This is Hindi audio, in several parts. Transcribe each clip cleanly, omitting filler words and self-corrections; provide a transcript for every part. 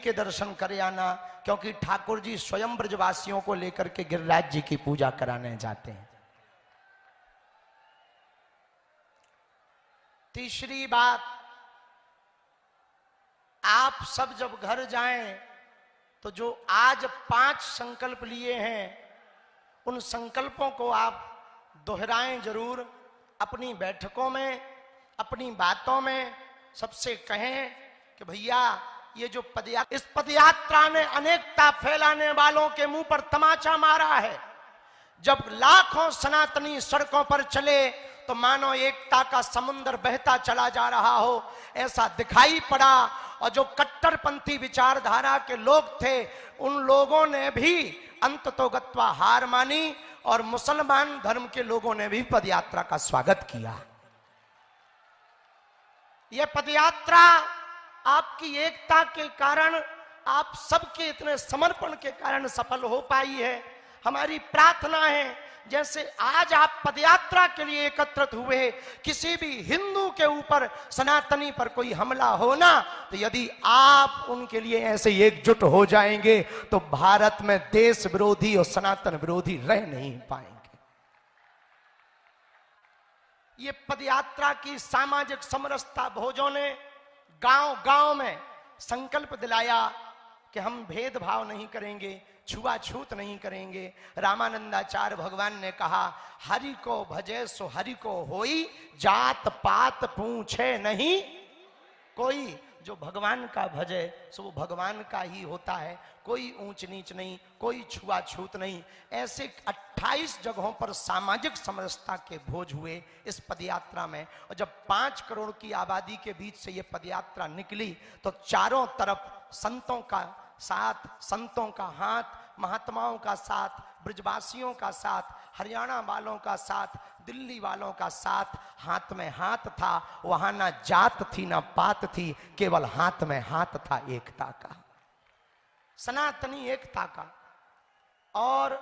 के दर्शन करे आना, क्योंकि ठाकुर जी स्वयं ब्रजवासियों को लेकर के गिरिराज जी की पूजा कराने जाते हैं। तीसरी बात, आप सब जब घर जाएं तो जो आज 5 संकल्प लिए हैं, उन संकल्पों को आप दोहराएं जरूर। अपनी बैठकों में, अपनी बातों में सबसे कहें कि भैया ये जो पदयात्रा, इस पदयात्रा ने अनेकता फैलाने वालों के मुंह पर तमाचा मारा है। जब लाखों सनातनी सड़कों पर चले तो मानो एकता का समुद्र बहता चला जा रहा हो, ऐसा दिखाई पड़ा। और जो कट्टरपंथी विचारधारा के लोग थे, उन लोगों ने भी अंततोगत्वा हार मानी और मुसलमान धर्म के लोगों ने भी पदयात्रा का स्वागत किया। यह पदयात्रा आपकी एकता के कारण, आप सबके इतने समर्पण के कारण सफल हो पाई है। हमारी प्रार्थना है, जैसे आज आप पदयात्रा के लिए एकत्रित हुए, किसी भी हिंदू के ऊपर, सनातनी पर कोई हमला होना, तो यदि आप उनके लिए ऐसे एकजुट हो जाएंगे तो भारत में देश विरोधी और सनातन विरोधी रह नहीं पाएंगे। ये पदयात्रा की सामाजिक समरसता भोजों ने गांव गांव में संकल्प दिलाया कि हम भेदभाव नहीं करेंगे, छुआछूत नहीं करेंगे। रामानंदाचार्य भगवान ने कहा, हरि को भजे सो हरि को होई, जात पात पूछे नहीं कोई। जो भगवान का भजे सो वो भगवान का ही होता है, कोई ऊंच नीच नहीं, कोई छुआछूत नहीं। ऐसे 28 जगहों पर सामाजिक समरसता के भोज हुए इस पदयात्रा में। और जब 5 करोड़ की आबादी के बीच से ये पदयात्रा निकली तो चारों तरफ संतों का साथ, संतों का हाथ, महात्माओं का साथ, ब्रजवासियों का साथ, हरियाणा वालों का साथ, दिल्ली वालों का साथ, हाथ में हाथ था। वहां ना जात थी ना पात थी, केवल हाथ में हाथ था एकता का, सनातनी एकता का। और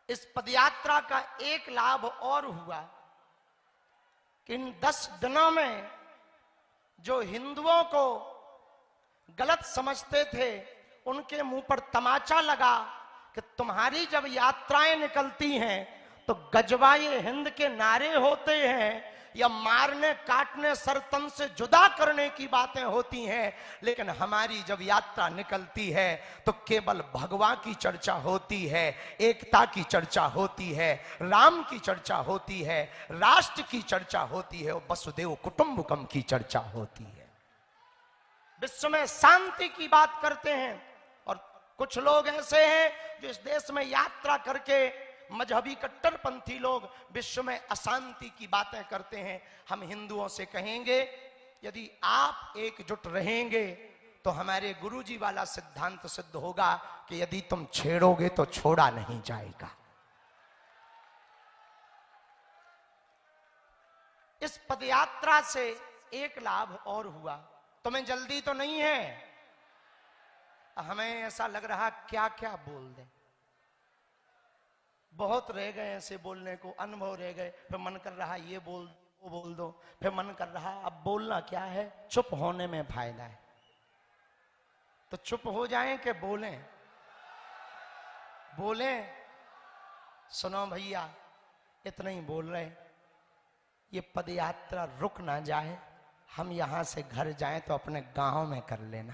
इस पदयात्रा का एक लाभ और हुआ कि इन 10 दिनों में जो हिंदुओं को गलत समझते थे, उनके मुंह पर तमाचा लगा कि तुम्हारी जब यात्राएं निकलती हैं तो गजवाए हिंद के नारे होते हैं या मारने काटने सरतन से जुदा करने की बातें होती हैं, लेकिन हमारी जब यात्रा निकलती है तो केवल भगवान की चर्चा होती है, एकता की चर्चा होती है, राम की चर्चा होती है, राष्ट्र की चर्चा होती है और वसुदेव कुटुंबकम की चर्चा होती है। विश्व में शांति की बात करते हैं। और कुछ लोग ऐसे हैं जो इस देश में यात्रा करके, मजहबी कट्टरपंथी लोग विश्व में अशांति की बातें करते हैं। हम हिंदुओं से कहेंगे, यदि आप एकजुट रहेंगे तो हमारे गुरुजी वाला सिद्धांत सिद्ध होगा कि यदि तुम छेड़ोगे तो छोड़ा नहीं जाएगा। इस पदयात्रा से एक लाभ और हुआ। तुम्हें जल्दी तो नहीं है, हमें ऐसा लग रहा क्या क्या बोल दे, बहुत रह गए ऐसे बोलने को, अनुभव रह गए। फिर मन कर रहा ये बोल वो बोल दो, फिर मन कर रहा अब बोलना क्या है, चुप होने में फायदा है। तो चुप हो जाएं कि बोलें? बोलें। सुनो भैया, इतना ही बोल रहे, ये पदयात्रा रुक ना जाए। हम यहां से घर जाएं तो अपने गांव में कर लेना,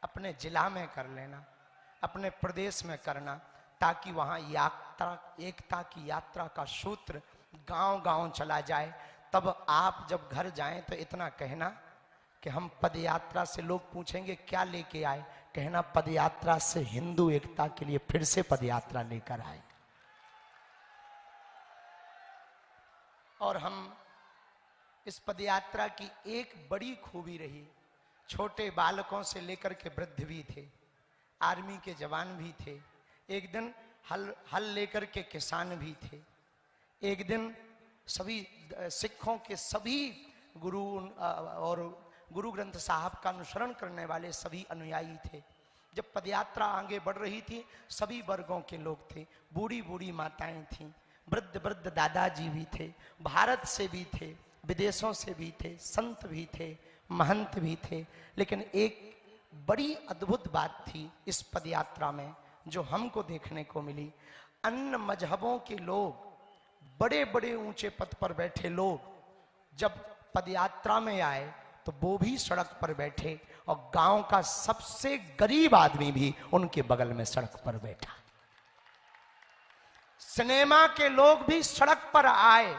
अपने जिला में कर लेना, अपने प्रदेश में करना, ताकि वहां यात्रा, एकता की यात्रा का सूत्र गांव गांव चला जाए। तब आप जब घर जाएं तो इतना कहना कि हम पदयात्रा से, लोग पूछेंगे क्या लेके आए, कहना पदयात्रा से हिंदू एकता के लिए फिर से पदयात्रा लेकर आए। और हम इस पदयात्रा की एक बड़ी खूबी रही, छोटे बालकों से लेकर के वृद्ध भी थे, आर्मी के जवान भी थे, एक दिन हल लेकर के किसान भी थे, एक दिन सभी सिखों के सभी गुरु और गुरु ग्रंथ साहब का अनुसरण करने वाले सभी अनुयायी थे। जब पदयात्रा आगे बढ़ रही थी, सभी वर्गों के लोग थे, बूढ़ी बूढ़ी माताएं थीं, वृद्ध वृद्ध दादाजी भी थे, भारत से भी थे, विदेशों से भी थे, संत भी थे, महंत भी थे, लेकिन एक बड़ी अद्भुत बात थी इस पदयात्रा में जो हमको देखने को मिली। अन्य मजहबों के लोग, बड़े बड़े ऊंचे पद पर बैठे लोग जब पदयात्रा में आए तो वो भी सड़क पर बैठे, और गांव का सबसे गरीब आदमी भी उनके बगल में सड़क पर बैठा। सिनेमा के लोग भी सड़क पर आए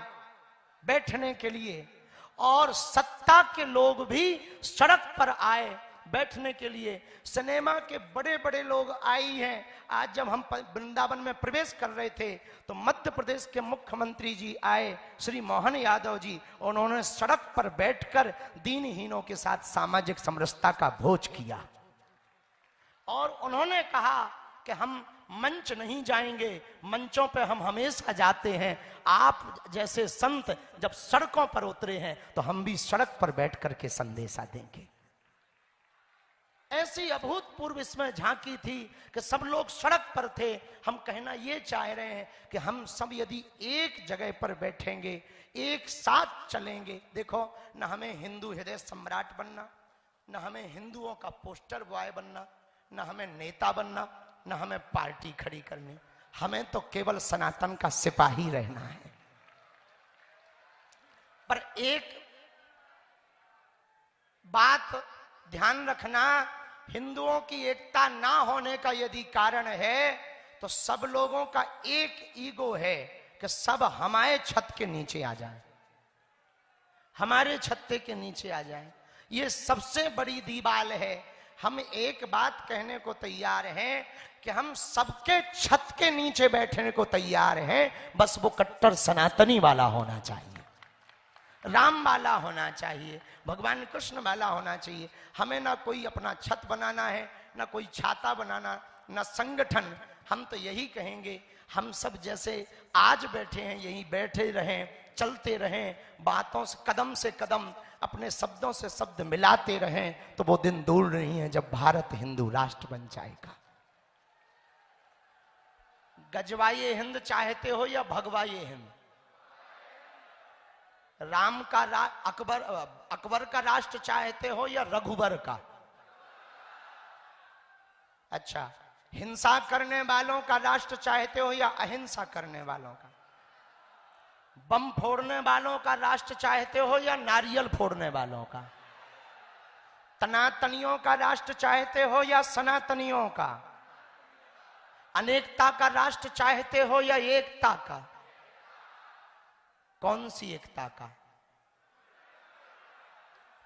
बैठने के लिए, और सत्ता के लोग भी सड़क पर आए बैठने के लिए। सिनेमा के बड़े बड़े लोग आई हैं। आज जब हम वृंदावन में प्रवेश कर रहे थे तो मध्य प्रदेश के मुख्यमंत्री जी आए, श्री मोहन यादव जी। उन्होंने सड़क पर बैठकर दीनहीनों के साथ सामाजिक समरसता का भोज किया, और उन्होंने कहा कि हम मंच नहीं जाएंगे, मंचों पे हम हमेशा जाते हैं। आप जैसे संत जब सड़कों पर उतरे हैं तो हम भी सड़क पर बैठ करके संदेशा देंगे। ऐसी अभूतपूर्व इसमें झांकी थी कि सब लोग सड़क पर थे। हम कहना ये चाह रहे हैं कि हम सब यदि एक जगह पर बैठेंगे, एक साथ चलेंगे। देखो, न हमें हिंदू हृदय सम्राट बनना, न हमें हिंदुओं का पोस्टर बॉय बनना, न हमें नेता बनना, न हमें पार्टी खड़ी करनी। हमें तो केवल सनातन का सिपाही रहना है। पर एक बात ध्यान रखना, हिंदुओं की एकता ना होने का यदि कारण है तो सब लोगों का एक ईगो है कि सब हमारे छत के नीचे आ जाए, हमारे छत्ते के नीचे आ जाए। ये सबसे बड़ी दीवाल है। हम एक बात कहने को तैयार हैं कि हम सबके छत के नीचे बैठने को तैयार हैं, बस वो कट्टर सनातनी वाला होना चाहिए, राम वाला होना चाहिए, भगवान कृष्ण वाला होना चाहिए। हमें ना कोई अपना छत बनाना है, ना कोई छाता बनाना, ना संगठन। हम तो यही कहेंगे, हम सब जैसे आज बैठे हैं यही बैठे रहें, चलते रहें, बातों से कदम अपने शब्दों से शब्द मिलाते रहें, तो वो दिन दूर नहीं है जब भारत हिंदू राष्ट्र बन जाएगा। गजवाए हिंद चाहते हो या भगवाए हिंद? राम का अकबर का राष्ट्र चाहते हो या रघुबर का? अच्छा, हिंसा करने वालों का राष्ट्र चाहते हो या अहिंसा करने वालों का? बम फोड़ने वालों का राष्ट्र चाहते हो या नारियल फोड़ने वालों का? तनातनियों का राष्ट्र चाहते हो या सनातनियों का? अनेकता का राष्ट्र चाहते हो या एकता का? कौन सी एकता का?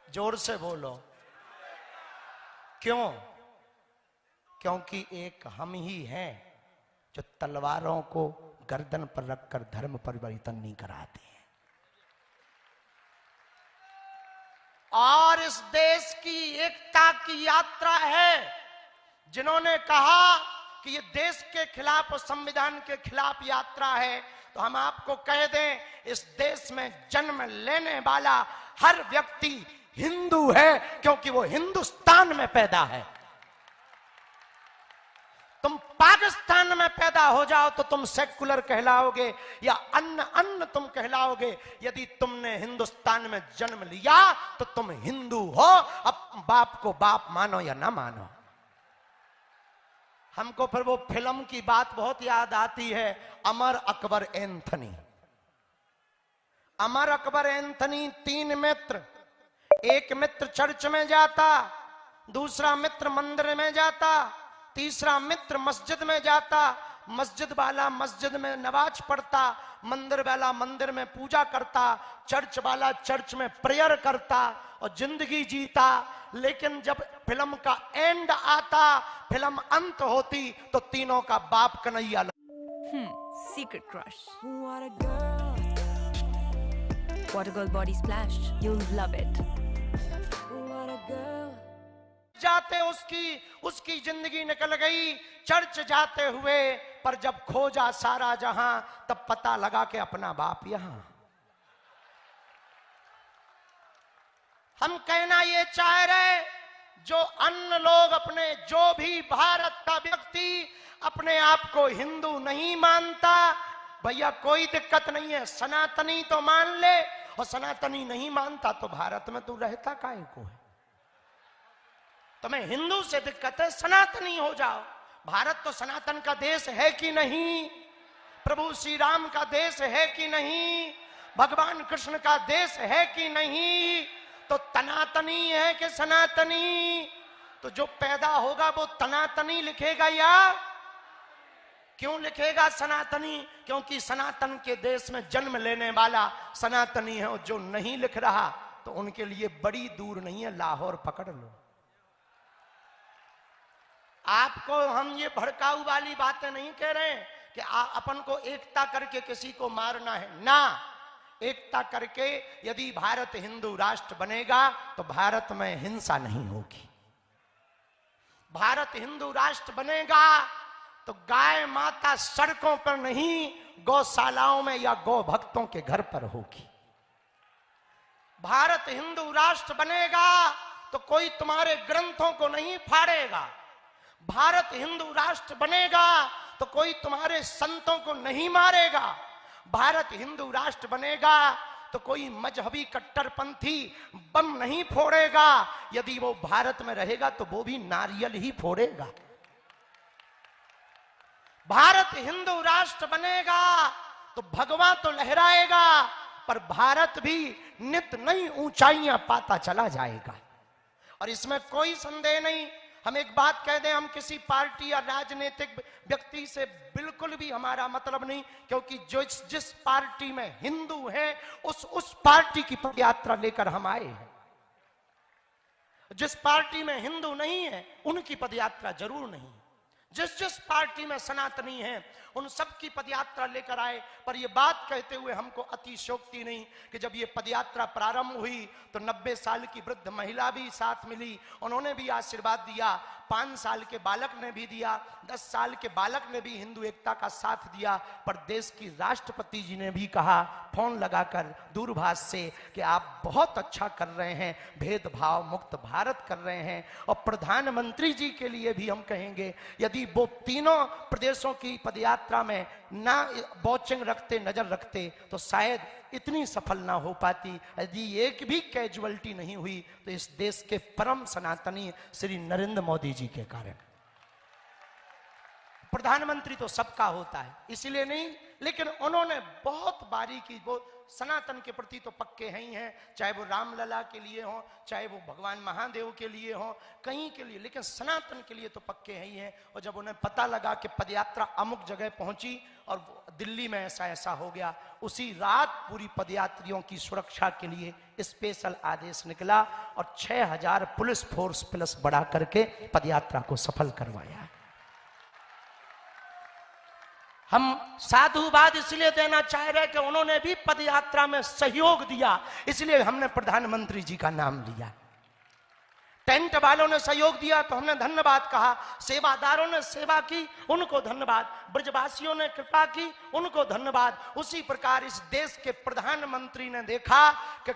जोर से बोलो। क्यों? क्योंकि एक हम ही हैं जो तलवारों को गर्दन पर रखकर धर्म परिवर्तन नहीं कराते हैं। और इस देश की एकता की यात्रा है। जिन्होंने कहा कि ये देश के खिलाफ और संविधान के खिलाफ यात्रा है, तो हम आपको कह दें, इस देश में जन्म लेने वाला हर व्यक्ति हिंदू है, क्योंकि वो हिंदुस्तान में पैदा है। तुम पाकिस्तान में पैदा हो जाओ तो तुम सेकुलर कहलाओगे या अन्य तुम कहलाओगे। यदि तुमने हिंदुस्तान में जन्म लिया तो तुम हिंदू हो। अब बाप को बाप मानो या ना मानो। हमको फिर वो फिल्म की बात बहुत याद आती है, अमर अकबर एंथनी। अमर अकबर एंथनी 3 मित्र, एक मित्र चर्च में जाता, दूसरा मित्र मंदिर में जाता, तीसरा मित्र मस्जिद में जाता। मस्जिद वाला मस्जिद में नमाज पढ़ता, मंदिर वाला मंदिर में पूजा करता, चर्च वाला चर्च में प्रेयर करता और जिंदगी जीता। लेकिन जब फिल्म का एंड आता, फिल्म अंत होती, तो तीनों का बाप Kanhaiya. Secret crush. What a girl. What a girl body splash. You'll love it. What a girl. जाते उसकी जिंदगी निकल गई चर्च जाते हुए, पर जब खोजा सारा जहां तब पता लगा कि अपना बाप यहां। हम कहना ये चाह रहे, जो अन्य लोग अपने, जो भी भारत का व्यक्ति अपने आप को हिंदू नहीं मानता, भैया कोई दिक्कत नहीं है, सनातनी तो मान ले और सनातनी नहीं मानता तो भारत में तू रहता काहे को है? तुम्हें हिंदू से दिक्कत है, सनातनी हो जाओ। भारत तो सनातन का देश है कि नहीं? प्रभु श्री राम का देश है कि नहीं? भगवान कृष्ण का देश है कि नहीं? तो तनातनी है कि सनातनी? तो जो पैदा होगा वो तनातनी लिखेगा या क्यों लिखेगा सनातनी? क्योंकि सनातन के देश में जन्म लेने वाला सनातनी है। और जो नहीं लिख रहा तो उनके लिए बड़ी दूर नहीं है, लाहौर पकड़ लो। आपको हम ये भड़काऊ वाली बातें नहीं कह रहे हैं कि अपन को एकता करके किसी को मारना है ना। एकता करके यदि भारत हिंदू राष्ट्र बनेगा तो भारत में हिंसा नहीं होगी। भारत हिंदू राष्ट्र बनेगा तो गाय माता सड़कों पर नहीं, गौशालाओं में या गौ भक्तों के घर पर होगी। भारत हिंदू राष्ट्र बनेगा तो कोई तुम्हारे ग्रंथों को नहीं फाड़ेगा। भारत हिंदू राष्ट्र बनेगा तो कोई तुम्हारे संतों को नहीं मारेगा। भारत हिंदू राष्ट्र बनेगा तो कोई मजहबी कट्टरपंथी बम नहीं फोड़ेगा। यदि वो भारत में रहेगा तो वो भी नारियल ही फोड़ेगा। भारत हिंदू राष्ट्र बनेगा तो भगवा तो लहराएगा, पर भारत भी नित नई ऊंचाइयां पाता चला जाएगा। और इसमें कोई संदेह नहीं। हम एक बात कह दें, हम किसी पार्टी या राजनीतिक व्यक्ति से बिल्कुल भी हमारा मतलब नहीं, क्योंकि जो जिस पार्टी में हिंदू है उस पार्टी की पदयात्रा लेकर हम आए हैं। जिस पार्टी में हिंदू नहीं है उनकी पदयात्रा जरूर नहीं। जिस पार्टी में सनातनी है उन सब की पदयात्रा लेकर आए। पर यह बात कहते हुए हमको अतिशयोक्ति नहीं कि जब ये पदयात्रा प्रारंभ हुई तो 90 साल की वृद्ध महिला भी साथ मिली, उन्होंने भी आशीर्वाद दिया। 5 साल के बालक ने भी दिया, 10 साल के बालक ने भी हिंदू एकता का साथ दिया। पर देश की राष्ट्रपति जी ने भी कहा फोन लगाकर दूरभाष से कि आप बहुत अच्छा कर रहे हैं, भेदभाव मुक्त भारत कर रहे हैं। और प्रधानमंत्री जी के लिए भी हम कहेंगे, यदि वो तीनों प्रदेशों की पदयात्रा में ना वॉचिंग रखते, नजर रखते, तो शायद इतनी सफल ना हो पाती। यदि एक भी कैजुअलिटी नहीं हुई तो इस देश के परम सनातनी श्री नरेंद्र मोदी जी के कारण। प्रधानमंत्री तो सबका होता है इसलिए नहीं, लेकिन उन्होंने बहुत बारीकी, वो सनातन के प्रति तो पक्के हैं ही हैं, चाहे वो रामलला के लिए हो, चाहे वो भगवान महादेव के लिए हो, कहीं के लिए, लेकिन सनातन के लिए तो पक्के हैं ही हैं। और जब उन्हें पता लगा कि पदयात्रा अमुक जगह पहुंची और दिल्ली में ऐसा हो गया, उसी रात पूरी पदयात्रियों की सुरक्षा के लिए स्पेशल आदेश निकला और 6000 पुलिस फोर्स प्लस बढ़ा करके पदयात्रा को सफल करवाया। हम साधुवाद इसलिए देना चाह रहे कि उन्होंने भी पदयात्रा में सहयोग दिया, इसलिए हमने प्रधानमंत्री जी का नाम लिया। टेंट वालों ने सहयोग दिया तो हमने धन्यवाद कहा, सेवादारों ने सेवा की उनको धन्यवाद, ब्रजवासियों ने कृपा की उनको धन्यवाद। उसी प्रकार इस देश के प्रधानमंत्री ने देखा कि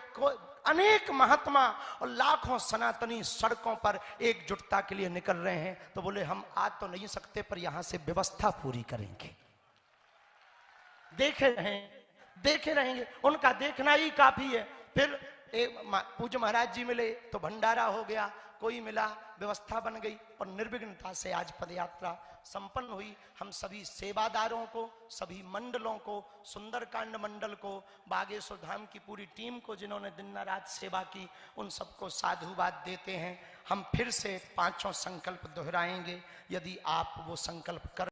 अनेक महात्मा और लाखों सनातनी सड़कों पर एकजुटता के लिए निकल रहे हैं, तो बोले हम आ तो नहीं सकते पर यहां से व्यवस्था पूरी करेंगे। देखे रहेंगे, उनका देखना ही काफी है। फिर पूज्य महाराज जी मिले तो भंडारा हो गया, कोई मिला, व्यवस्था बन गई और निर्विघ्नता से आज पदयात्रा संपन्न हुई। हम सभी सेवादारों को, सभी मंडलों को, सुंदरकांड मंडल को, बागेश्वर धाम की पूरी टीम को जिन्होंने दिन रात सेवा की, उन सबको साधुवाद देते हैं। हम फिर से 5 संकल्प दोहराएंगे। यदि आप वो संकल्प कर